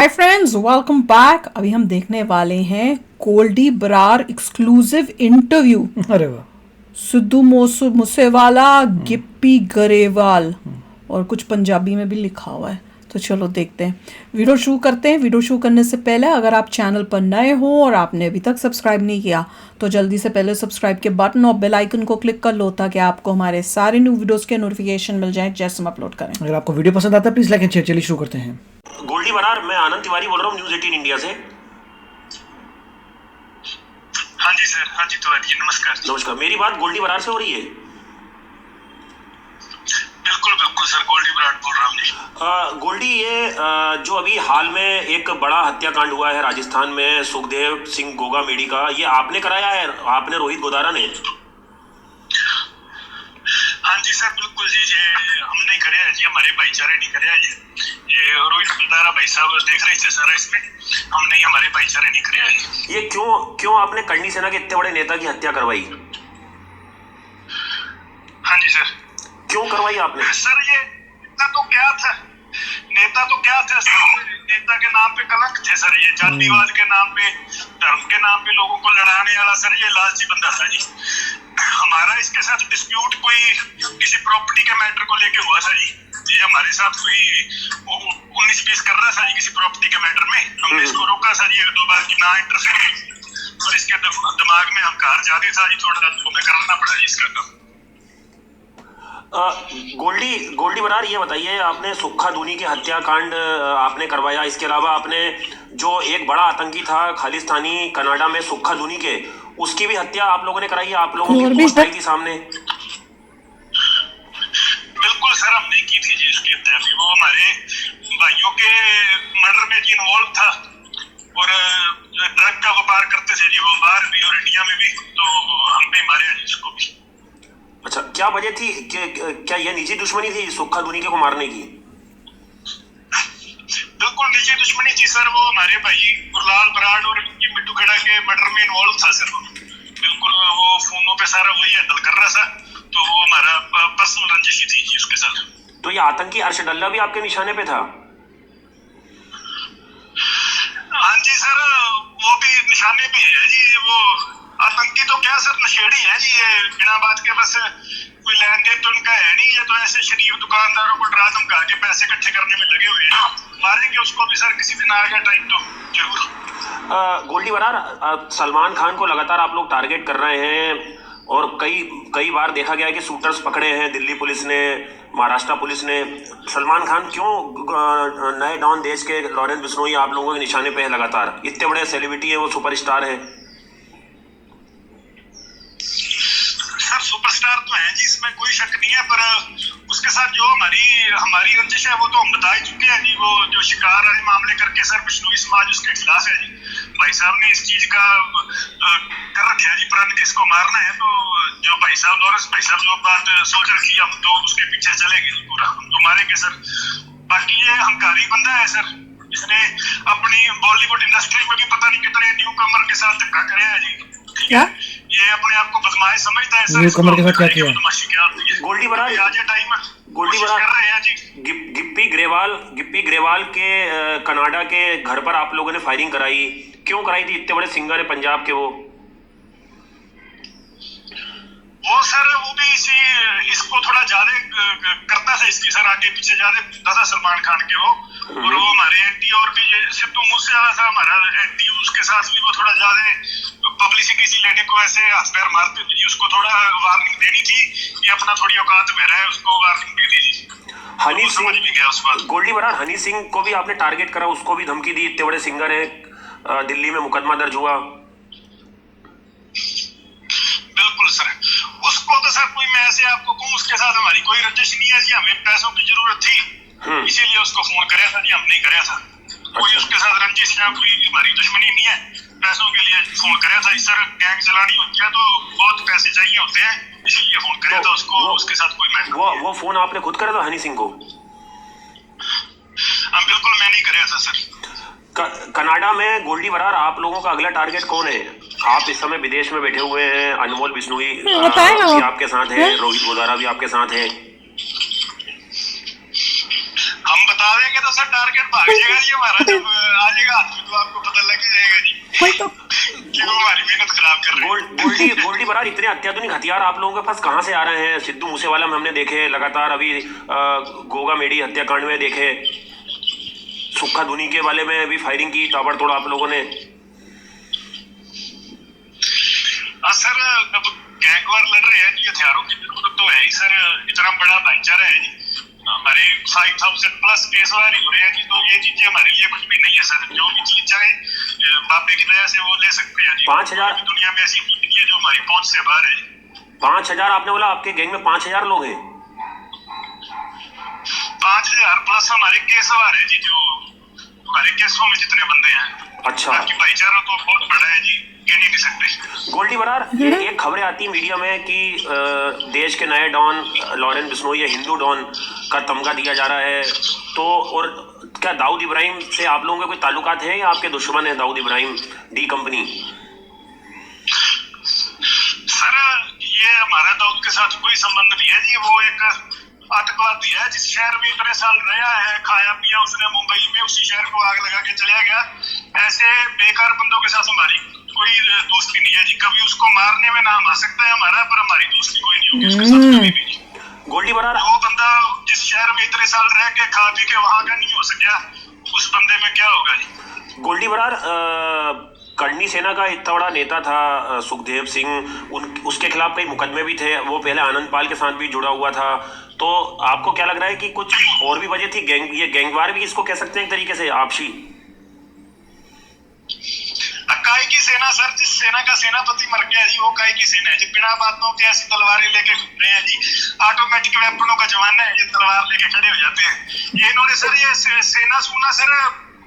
Hi friends, welcome back. अभी हम देखने वाले हैं गोल्डी बरार एक्सक्लूसिव इंटरव्यू। अरे वाह। सिद्धू मूसेवाला, गिप्पी गरेवाल और कुछ पंजाबी में भी लिखा हुआ है। तो चलो देखते हैं, वीडियो शुरू करते हैं। वीडियो शुरू करने से पहले अगर आप चैनल पर नए हो और आपने अभी तक सब्सक्राइब नहीं किया तो जल्दी से पहले सब्सक्राइब के बटन और बेल आइकन को क्लिक कर लो ताकि आपको हमारे सारे न्यू वीडियोस के नोटिफिकेशन मिल जाए जैसे हम अपलोड करें। अगर आपको वीडियो पसंद आता है प्लीज लाइक एंड शेयर। चलिए शुरू करते हैं। गोल्डी बरार, मैं आनंद तिवारी बोल रहा हूँ न्यूज़ 18 इंडिया से। हाँ जी सर, हाँ जी तिवारी जी, नमस्कार। नमस्कार, मेरी बात गोल्डी बरार से हो रही है? बिल्कुल बिल्कुल सर, गोल्डी बरार बोल रहा हूँ जी। गोल्डी, ये जो अभी हाल में एक बड़ा हत्याकांड हुआ है राजस्थान में सुखदेव सिंह गोगामेडी का, ये आपने कराया है? आपने रोहित गोदारा ने? हाँ जी सर, बिल्कुल जी, ये हमने ही कराया जी, हमारे भाईचारे ने कराया जी। ये रोहित गोदारा भाई साहब देख रहे थे सारा, इसमें हमने ही, हमारे भाईचारे ने कराया जी। ये क्यों आपने करनी सेना के इतने बड़े नेता की हत्या करवाई? हाँ जी सर। क्यों करवाई आपने? सर ये नेता तो क्या था, नेता तो क्या था सर, नेता के नाम पे कलंक थे सर। ये जातिवाद के नाम पे, धर्म के नाम पे लोगों को लड़ाने वाला सर ये लालची बंदा था जी। हमारा इसके साथ डिस्प्यूट कोई किसी प्रॉपर्टी के मैटर को लेके हुआ था जी। ये हमारे साथ कोई 19-20 कर रहा था जी किसी प्रॉपर्टी के मैटर में। हमने इसको रोका था जी 1-2 बार की ना इंटरफेयर, और इसके दिमाग में अहंकार ज्यादा था जी थोड़ा, तो हमें करना पड़ा जी इसका काम। गोल्डी बरार, ये बताइए, आपने सुक्खा दूनी के हत्याकांड आपने करवाया, इसके अलावा आपने जो एक बड़ा आतंकी था खालिस्तानी कनाडा में सुक्खा दूनी के, उसकी भी हत्या आप लोगों ने कराई है। आप लोगों की पोस्ट आई थी सामने। बिल्कुल सर, हमने की थी जी इसकी हत्या भी। वो हमारे भाइयों के मर्डर में जी इन्वॉल्व था, और ड्रग का व्यापार करते थे जी वो, बाहर भी और इंडिया में भी, तो हमने मारे जी इसको भी। अच्छा, क्या वजह थी? क्या यह निजी दुश्मनी थी सुक्खा दूनी के को मारने की? बिल्कुल निजी दुश्मनी थी सर। वो हमारे भाई गुरलाल बराड़ और मिट्टू खेड़ा के मर्डर में इन्वॉल्व था सर। बिल्कुल वो फोनों पे सारा वही हैंडल कर रहा था, तो वो हमारा पर्सनल रंजिश थी जी उसके साथ। तो ये आतंकी अर्शद अल्लाह भी आपके निशाने पे था? हाँ जी सर, वो भी निशाने पे है जी। वो आतंकी तो क्या सर, नशेड़ी है जी। ये बिना बात के बस कोई लेन देन तो उनका है नहीं। ये तो ऐसे शरीफ दुकानदारों को डरा धमका के पैसे इकट्ठे करने में लगे हुए हैं। मारेंगे उसको भी सर, किसी दिन आ गया टाइम तो जरूर। गोल्डी बरार, सलमान खान को लगातार आप लोग टारगेट कर रहे हैं, और कई बार देखा गया है कि शूटर्स पकड़े हैं दिल्ली पुलिस ने, महाराष्ट्र पुलिस ने। सलमान खान क्यों नए डॉन देश के लॉरेंस बिश्नोई आप लोगों के निशाने पे है लगातार? इतने बड़े सेलिब्रिटी है वो, सुपरस्टार है। सर सुपरस्टार तो है जी, इसमें कोई शक नहीं है, पर उसके साथ जो हमारी रंजिश है वो तो हम बता ही चुके हैं जी। वो जो शिकार वाले मामले करके सर बिश्नोई समाज उसके खिलाफ है जी। भाई साहब ने इस चीज का कर रखा है जी प्रण कि इसको मारना है। तो जो भाई साहब लॉरेंस भाई साहब जो बात सोच रखी, हम तो उसके पीछे चलेंगे पूरा, हम तो मारेंगे सर। बाकी ये हंकारी बंदा है सर, इसने अपनी बॉलीवुड इंडस्ट्री में भी पता नहीं कितने न्यू कमर के साथ धक्का कराया है जी। क्या ये अपने आप को बदमाश समझता है सर। न्यू कमर के साथ क्या किया? गोल्डी बरार, गोल्डी बरार, गिप्पी ग्रेवाल के कनाडा के घर पर आप लोगों ने फायरिंग कराई, क्यों कराई थी? इतने बड़े सिंगर है पंजाब के वो सर, वो भी इसको थोड़ा ज्यादा करता था, इसकी सर आगे पीछे ज्यादा था सलमान खान के वो। और वो हमारे एंटी, और भी सिद्धू मूसेवाला था हमारा एंटी, उसके साथ भी वो थोड़ा ज्यादा पब्लिसिटी सी लेने को ऐसे हाथ पैर मारते थे जी। उसको थोड़ा वार्निंग देनी थी, ये अपना थोड़ी औकात में रहा है, उसको वार्निंग दे दी जी। हनी समझ भी गया उस बात। गोल्डी बरार, हनी सिंह को भी आपने टारगेट करा, उसको भी धमकी दी, इतने बड़े सिंगर है, दिल्ली में मुकदमा दर्ज हुआ। बिल्कुल सर, उसको तो सर कोई, मैं ऐसे आपको कहूँ, उसके साथ हमारी कोई रंजिश नहीं है जी। हमें पैसों की जरूरत थी, इसीलिए उसको फोन कराया था जी, हमने कराया था। कोई उसके साथ रंजिश या कोई हमारी दुश्मनी नहीं है, पैसों के लिए फोन कराया था सर। गैंग चलानी होती है तो बहुत पैसे चाहिए होते हैं, इसीलिए फोन कराया था उसको। उसके साथ कोई मैटर वो फोन आपने खुद करा था हनी सिंह को? हम बिल्कुल, मैं नहीं कराया था सर। कनाडा में गोल्डी बरार, आप लोगों का अगला टारगेट कौन है? आप इस समय विदेश में बैठे हुए हैं, अनमोल बिश्नोई भी आपके साथ है, रोहित गोदारा भी आपके साथ है। हम बता देंगे तो सर टारगेट भाग जाएगा जी हमारा। जब जाएगा हाथ में तो आपको पता लग ही जाएगा जी वही तो कि वो हमारी मेहनत खराब कर रहे हैं। गोल्डी बरार, इतने अत्याधुनिक हथियार आप लोगों के पास कहाँ से आ रहे हैं? सिद्धू मूसेवाला में हमने देखे लगातार, अभी गोगा मेडी हत्याकांड में देखे, सुक्खा धुनी के वाले में भी फायरिंग की ताबड़तोड़ आप लोगों ने। सर अब गैंग वार लड़ रहे हैं जी, हथियारों की जरूरत तो है ही सर, इतना बड़ा भाईचारा है जी, हमारे 5000 प्लस केस वार हो रहे हैं जी, तो ये चीजें हमारे लिए कुछ भी नहीं है सर। जो भी चीज चाहे बाबे की दया से वो ले सकते हैं जी। 5000 दुनिया में ऐसी चीज नहीं है जो हमारी पहुंच से बाहर है। 5000 आपने बोला? आपके गैंग में 5000 लोग हैं? 5000 प्लस हमारे केस वार है जी, जो हमारे केसों में जितने बंदे हैं। अच्छा, बाकी भाईचारा तो बहुत बड़ा है जी, कह नहीं सकते। गोल्डी बरार, एक खबरें आती मीडिया में कि देश के नए डॉन लॉरेंस बिश्नोई या हिंदू डॉन का तमगा दिया जा रहा है, तो और क्या दाऊद इब्राहिम से आप लोगों के कोई ताल्लुकात हैं या आपके दुश्मन है Dawood Ibrahim, D company? Sir ये हमारा दाऊद के साथ कोई संबंध नहीं है जी, वो एक आतंकवादी है जिस शहर में इतने साल रहा है, खाया पिया उसने मुंबई में, उसी शहर को आग लगा के चला गया। ऐसे बेकार बंदों के साथ हमारी कोई दोस्ती नहीं है जी। कभी उसको मारने में नाम आ सकता है हमारा, पर हमारी दोस्ती कोई नहीं होगी उसके साथ कभी भी। गोल्डी बरार, वो बंदा जिस शहर में इतने साल रह के खा पी के वहां का नहीं हो सका, उस बंदे में क्या होगा जी। गोल्डी बरार, करनी सेना का इतना बड़ा नेता था सुखदेव सिंह, उसके खिलाफ कई मुकदमे भी थे, वो पहले आनंद पाल के साथ भी जुड़ा हुआ था, तो आपको क्या लग रहा है कि कुछ और भी वजह थी? ये गैंगवार भी इसको कह सकते हैं एक तरीके से, आपसी? काय की सेना सर, जिस सेना का सेनापति मर गया जी वो काय की सेना है जी। बिना बातों के ऐसी तलवारें लेके घूम रहे हैं जी, ऑटोमेटिक वेपनों का जमाना है, ये तलवार लेके खड़े हो जाते हैं। ये इन्होंने सर ये सेना सुना सर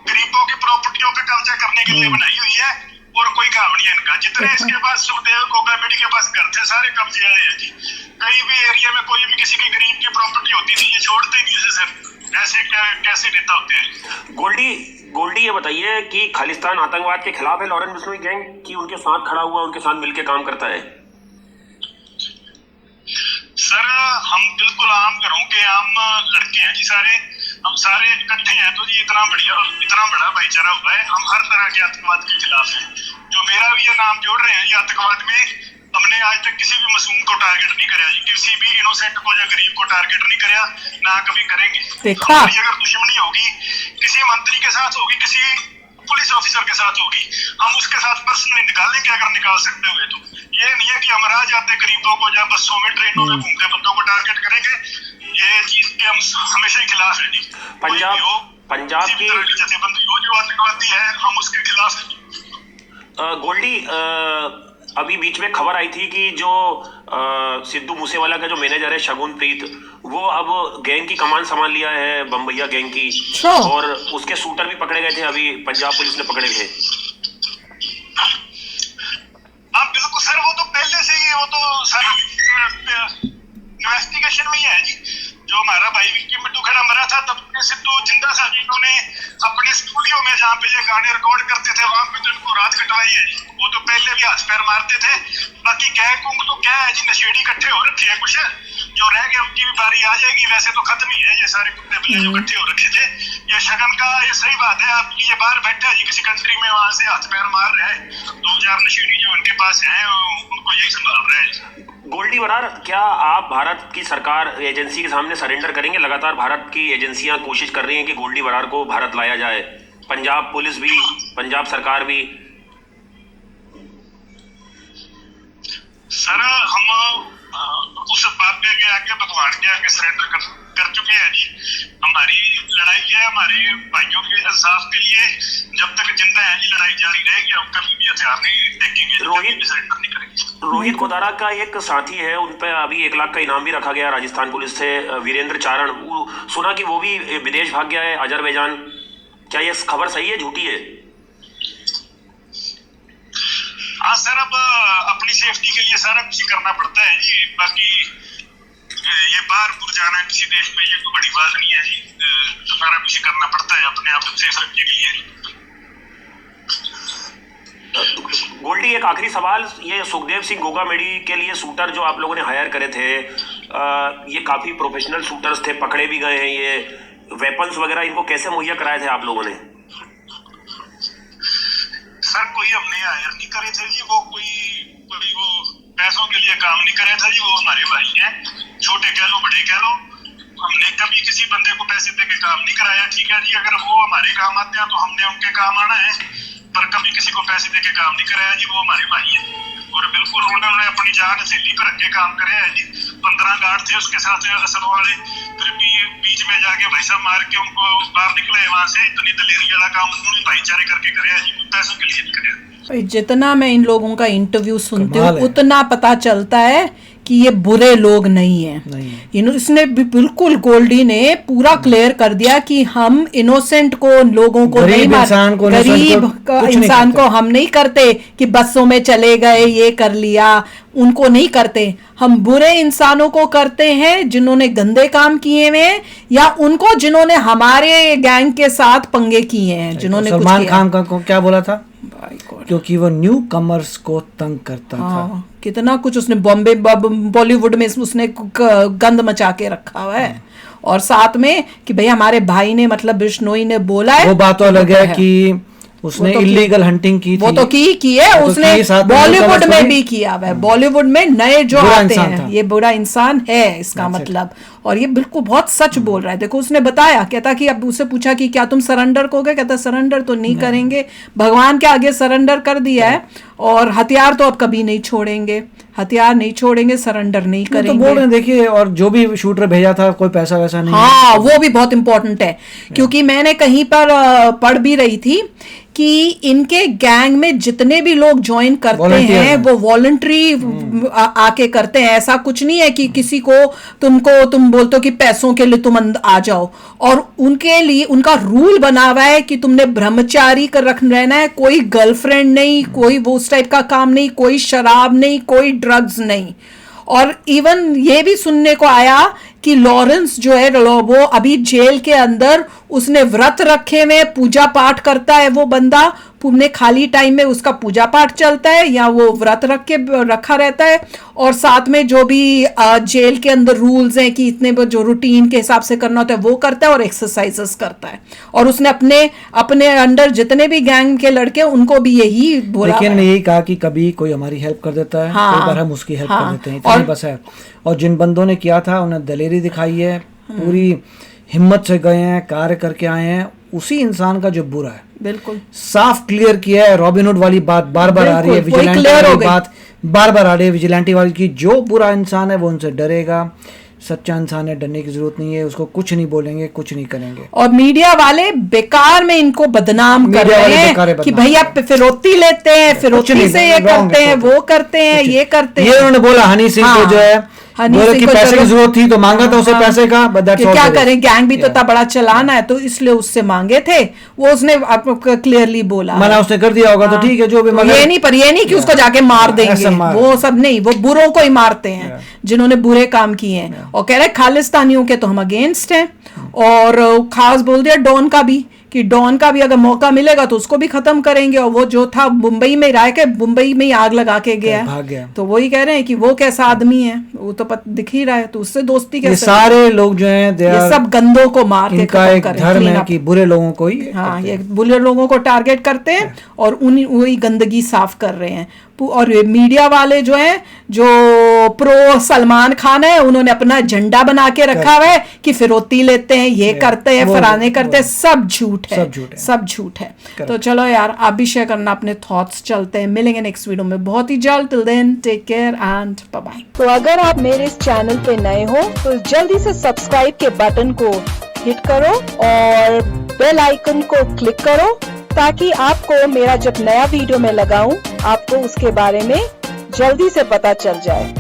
गरीबों की प्रॉपर्टियों पे कब्जा करने के लिए बनाई हुई है, और कोई काम नहीं है इनका। जितने इसके पास सुखदेव गोगा मेडी के पास घर थे सारे कब्जे आए हैं जी। कहीं भी एरिया में कोई भी किसी की गरीब की प्रॉपर्टी होती थी ये छोड़ते ही नहीं सर। ऐसे कैसे नेता होते हैं? गोल्डी ये बताइए कि खालिस्तान आतंकवाद के खिलाफ है लॉरेंस बिश्नोई गैंग, कि उनके साथ खड़ा हुआ, उनके साथ मिलकर काम करता है? सर हम बिल्कुल आम घरों के आम लड़के हैं जी सारे, हम सारे इकट्ठे हैं तो जी इतना बड़ा भाईचारा हुआ है। हम हर तरह के आतंकवाद के खिलाफ हैं। जो मेरा भी ये नाम जोड़ रहे हैं ये आतंकवाद में, हमने आज तक किसी भी मासूम को टारगेट नहीं कराया जी, किसी भी इनोसेंट को या गरीब को टारगेट नहीं कराया, ना कभी करेंगे। देखा? हमारी अगर दुश्मनी होगी किसी मंत्री के साथ होगी, किसी पुलिस ऑफिसर के साथ होगी, हम उसके साथ पर्सनली निकालेंगे अगर निकाल सकते हुए तो। ये नहीं है कि हम राह जाते गरीबों को या बसों में ट्रेनों में घूमते बंदों को टारगेट करेंगे। ये चीज के हम हमेशा ही खिलाफ है जी। पंजाब की जथेबंदी हो जो आतंकवादी है हम उसके खिलाफ है। गोल्डी, अभी बीच में खबर आई थी कि जो सिद्धू मूसेवाला का जो मैनेजर है शगुन प्रीत, वो अब गैंग की कमान संभाल लिया है, बम्बैया गैंग की, और उसके शूटर भी पकड़े गए थे, अभी पंजाब पुलिस ने पकड़े थे। हाँ बिल्कुल सर, वो तो पहले से ही, वो तो सर इन्वेस्टिगेशन में ही है जी। जो हमारा भाई विक्की मिट्टू खड़ा मरा था तब सिद्धू जिंदा था जी, इन्होंने अपने स्टूडियो में जहाँ पे ये गाने रिकॉर्ड करते थे वहां पे तो इनको रात कटवाई है जी। वो तो पहले भी हाथ पैर मारते थे। बाकी गैंग तो क्या है जी, नशेड़ी इकट्ठे हो रखे हैं, कुछ जो रह गए उनकी भी बारी आ जाएगी। वैसे तो खत्म ही है ये सारे कुत्ते बिल्ले जो इकट्ठे हो रखे थे। ये शगन का ये सही बात है आपकी, ये बाहर बैठा है जी किसी कंट्री में, वहां से हाथ पैर मार रहा है। 2-4 नशेड़ी जो उनके पास है उनको यही संभाल रहे हैं। गोल्डी बरार, क्या आप भारत की सरकार एजेंसी के सामने सरेंडर करेंगे? लगातार भारत की एजेंसियां कोशिश कर रही हैं कि गोल्डी बरार को भारत लाया जाए, पंजाब पुलिस भी, पंजाब सरकार भी। सर हम उस बाबे के आगे भगवान के आगे सरेंडर कर चुके हैं जी। हमारी लड़ाई है हमारे भाइयों के इंसाफ के लिए, जब तक जिंदा है जी लड़ाई जारी रहेगी। हम कभी भी हथियार नहीं टेकेंगे, सरेंडर नहीं करेंगे। रोहित कोदारा का एक साथी है, उन पर अभी 1 लाख का इनाम भी रखा गया राजस्थान पुलिस से, वीरेंद्र चारण, सुना कि वो भी विदेश भाग गया है, अजरबैजान। क्या ये खबर सही है, झूठी है? हाँ सर, अब अपनी सेफ्टी के लिए सारा कुछ करना पड़ता है जी। बाकी ये बाहर जाना किसी देश में ये तो बड़ी बात नहीं है जी, सारा कुछ करना पड़ता है अपने आप को सेफ रखने के लिए। गोल्डी, एक आखिरी सवाल, ये सुखदेव सिंह गोगा मेडी के लिए शूटर जो आप लोगों ने हायर करे थे, ये काफी प्रोफेशनल शूटर्स थे, पकड़े भी गए हैं, ये वेपन्स वगैरह इनको कैसे मुहैया कराए थे आप लोगों ने? सर कोई हमने हायर नहीं करे थे जी, वो कोई वो पैसों के लिए काम नहीं करे थे जी, वो हमारे भाई हैं, छोटे कह लो बड़े कह लो, हमने कभी किसी बंदे को पैसे दे के काम नहीं कराया। ठीक है जी, अगर वो हमारे काम आते हैं तो हमने उनके काम आना है, पर कभी किसी को पैसे दे के काम नहीं कराया जी, वो हमारे भाई हैं। और बिल्कुल उन्होंने अपनी जान हथेली पर रख के काम करे है जी। 15 गार्ड थे उसके साथ असद वाले, फिर भी बीच में जाके भाई साहब मार के उनको बाहर निकले वहां से। इतनी दलेरी वाला काम उन्होंने भाईचारे करके करे है जी, पैसों के लिए नहीं करे। जितना मैं इन लोगों का इंटरव्यू सुनती हूँ कमाल है। उतना पता चलता है कि ये बुरे लोग नहीं हैं। इसने भी बिल्कुल गोल्डी ने पूरा क्लियर कर दिया कि हम इनोसेंट को लोगों को गरीब नहीं मार, इंसान को, गरीब कुछ नहीं इंसान करते। को हम नहीं करते कि बसों में चले गए ये कर लिया, उनको नहीं करते। हम बुरे इंसानों को करते हैं जिन्होंने गंदे काम किए हुए हैं, या उनको जिन्होंने हमारे गैंग के साथ पंगे किए हैं, जिन्होंने कुछ सलमान किया। खान का को क्या बोला था, भाई गॉड। क्योंकि वो न्यू कमर्स को तंग करता था। हाँ, कितना कुछ उसने बॉलीवुड में उसने गंद मचा के रखा हुआ है। और साथ में कि भाई हमारे भाई ने मतलब बिश्नोई ने बोला है, वो बात तो अलग है कि उसने इलीगल हंटिंग की थी, वो तो की है, वो तो उसने की, साथ में बॉलीवुड वो में भी- भी किया हुआ है। बॉलीवुड में नए जो बुरा आते इंसान हैं था। ये बुरा इंसान है, इसका मतलब। और ये बिल्कुल बहुत सच बोल रहा है। देखो उसने बताया, कहता कि अब उससे पूछा कि क्या तुम सरेंडर करोगे, कहता सरेंडर तो नहीं करेंगे, भगवान के आगे सरेंडर कर दिया है, और हथियार तो अब कभी नहीं छोड़ेंगे, हथियार नहीं छोड़ेंगे, सरेंडर नहीं वो तो करेंगे। बोल रहे हैं, देखिए, और जो भी शूटर भेजा था कोई पैसा वैसा नहीं है। हाँ, वो भी बहुत इंपॉर्टेंट है, क्योंकि मैंने कहीं पर पढ़ भी रही थी कि इनके गैंग में जितने भी लोग ज्वाइन करते Volunteer हैं हैं। वो वॉलंटरी आके करते हैं। ऐसा कुछ नहीं है कि किसी को तुम बोलते हो कि पैसों के लिए तुम आ जाओ। और उनके लिए उनका रूल बना हुआ है कि तुमने ब्रह्मचारी कर रहना है, कोई गर्लफ्रेंड नहीं, कोई वो उस टाइप का काम नहीं, कोई शराब नहीं, कोई ड्रग्स नहीं। और इवन ये भी सुनने को आया कि लॉरेंस जो है वो अभी जेल के अंदर उसने व्रत रखे हुए, पूजा पाठ करता है वो बंदा, अपने खाली टाइम में उसका पूजा पाठ चलता है या वो व्रत रखा रहता है। और साथ में जो भी जेल के अंदर रूल्स हैं कि इतने जो रूटीन के हिसाब से करना होता है वो करता है, और एक्सरसाइजेस करता है। और उसने अपने अंडर जितने भी गैंग के लड़के उनको भी यही बोला। लेकिन यही कहा कि कभी कोई हमारी हेल्प कर देता है, हाँ, कई बार हम उसकी हेल्प कर देते हैं, और इतनी बस है। और जिन बंदों ने किया था उन्हें दलेरी दिखाई है, पूरी हिम्मत से गए हैं, कार्य करके आए हैं। उसी इंसान का जो बुरा है बिल्कुल साफ क्लियर किया है। रॉबिनहुड वाली बात बार बार आ रही है, बिल्कुल, वही विजिलेंटी clear हो वाली गई। बात बार बार आ रही है, विजिलेंटी वाली की। जो बुरा इंसान है वो उनसे डरेगा, सच्चा इंसान है डरने की जरूरत नहीं है, उसको कुछ नहीं बोलेंगे, कुछ नहीं करेंगे। और मीडिया वाले बेकार में इनको बदनाम कर मीडिया रहे वाले हैं बेकार कि बदनाम भैया फिरौती लेते हैं, फिरौती नहीं, से ये wrong करते है, हैं, वो करते हैं, ये करते ये हैं। उन्होंने बोला हनी सिंह को, हाँ, जो है हनी बोले सिंह कि को पैसे की जरूरत थी तो मांगा था उसे हाँ, पैसे का, but that's कि all क्या there is. करें, गैंग भी तो इतना बड़ा चलाना है तो इसलिए उससे मांगे थे, वो उसने क्लियरली बोला। मना उसने कर दिया होगा तो ठीक है, जो भी, तो मगर ये नहीं कि उसको जाके मार देंगे, ऐसा मार। वो सब नहीं, वो बुरों को ही मारते हैं जिन्होंने बुरे काम किए हैं। और कह रहे खालिस्तानियों के तो हम अगेंस्ट हैं। और खास बोल दिया डॉन का भी, कि डॉन का भी अगर मौका मिलेगा तो उसको भी खत्म करेंगे। और वो जो था मुंबई में रह के मुंबई में ही आग लगा के गया, भाग गया। तो वही कह रहे हैं कि वो कैसा आदमी है, वो तो दिख ही रहा है, तो उससे दोस्ती ये कैसे? सारे लोग जो हैं ये सब गंदों को मार के इनका खत्म एक करें, धर्म clean है up। कि बुरे लोगों को ही हाँ, ये बुरे लोगों को टारगेट करते हैं और वही गंदगी साफ कर रहे हैं। और मीडिया वाले जो हैं, जो प्रो सलमान खान है, उन्होंने अपना झंडा बना के रखा हुआ है कि फिरौती लेते हैं, ये करते हैं, फलाने करते हैं। सब झूठ है, सब झूठ है। तो चलो यार, आप भी शेयर करना अपने थॉट्स। चलते हैं, मिलेंगे नेक्स्ट वीडियो में बहुत ही जल्द। Till then take care and bye bye. तो अगर आप मेरे इस चैनल पे नए हो तो जल्दी से सब्सक्राइब के बटन को हिट करो और बेल आइकन को क्लिक करो, ताकि आपको मेरा जब नया वीडियो मैं लगाऊं आपको उसके बारे में जल्दी से पता चल जाए।